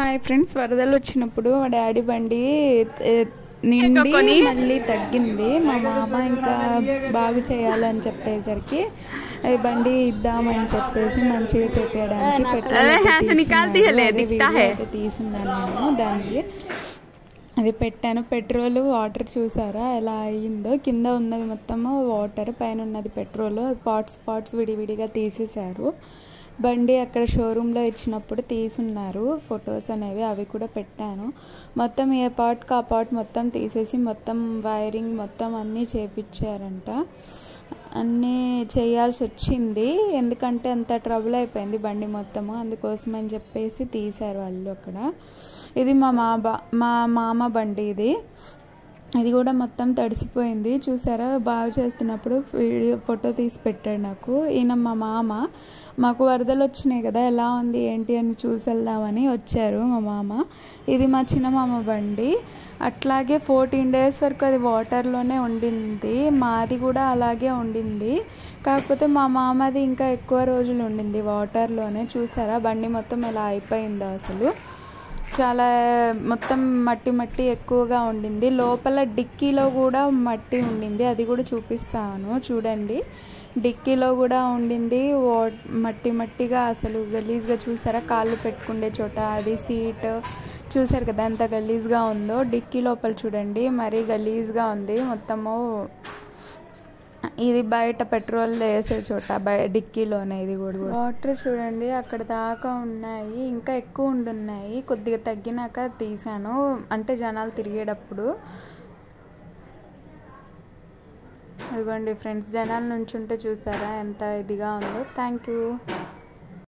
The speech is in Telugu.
హాయ్ ఫ్రెండ్స్, వరదలు వచ్చినప్పుడు మా డాడీ బండి నిండి మళ్ళీ తగ్గింది. మా మామ ఇంకా బాగు చేయాలని చెప్పేసరికి బండి ఇద్దామని చెప్పేసి మంచిగా చెప్పడానికి పెట్రోల్ తీసున్నాను నేను. దానికి అది పెట్టాను. పెట్రోల్ వాటర్ చూసారా ఎలా అయ్యిందో. కింద ఉన్నది మొత్తము వాటర్, పైన ఉన్నది పెట్రోల్. పార్ట్స్ విడివిడిగా తీసేశారు. బండి అక్కడ షోరూంలో ఇచ్చినప్పుడు తీసున్నారు ఫొటోస్ అనేవి, అవి కూడా పెట్టాను. మొత్తం ఏ పార్ట్కి ఆ పార్ట్ మొత్తం తీసేసి మొత్తం వైరింగ్ మొత్తం అన్నీ చేపించారంట. అన్నీ చేయాల్సి వచ్చింది, ఎందుకంటే అంత ట్రబుల్ అయిపోయింది బండి మొత్తము. అందుకోసం అని చెప్పేసి తీశారు వాళ్ళు అక్కడ. ఇది మా మామ బండి. ఇది కూడా మొత్తం తడిసిపోయింది చూసారా. బాగు చేస్తున్నప్పుడు ఫోటో తీసి పెట్టాడు నాకు. ఈయన మా మామ. మాకు వరదలు వచ్చినాయి కదా, ఎలా ఉంది ఏంటి అని చూసి వెళ్దామని వచ్చారు మా మామ. ఇది మా చిన్న మామ బండి. అట్లాగే 14 days వరకు అది వాటర్లోనే ఉండింది. మాది కూడా అలాగే ఉండింది, కాకపోతే మా మామది ఇంకా ఎక్కువ రోజులు ఉండింది వాటర్లోనే. చూసారా బండి మొత్తం ఎలా అయిపోయిందో అసలు. చాలా మొత్తం మట్టి ఎక్కువగా ఉండింది. లోపల డిక్కీలో కూడా మట్టి ఉండింది, అది కూడా చూపిస్తాను చూడండి. డిక్కీలో కూడా ఉండింది మట్టిగా అసలు గలీజ్గా. చూసారా కాళ్ళు పెట్టుకునే చోట అది సీట్ చూసారు కదా ఎంత గలీజ్గా ఉందో. డిక్కీ లోపల చూడండి మరీ గలీజ్గా ఉంది మొత్తము. ఇది బయట పెట్రోల్ వేసే చోట డిక్కీలోనే. ఇది కూడా వాటర్ చూడండి అక్కడ దాకా ఉన్నాయి, ఇంకా ఎక్కువ ఉండున్నాయి. కొద్దిగా తగ్గినాక తీసాను, అంటే జనాలు తిరిగేటప్పుడు. అదిగోండి ఫ్రెండ్స్, జనాల నుంచి ఉంటే చూసారా ఎంత ఇదిగా ఉందో. Thank you.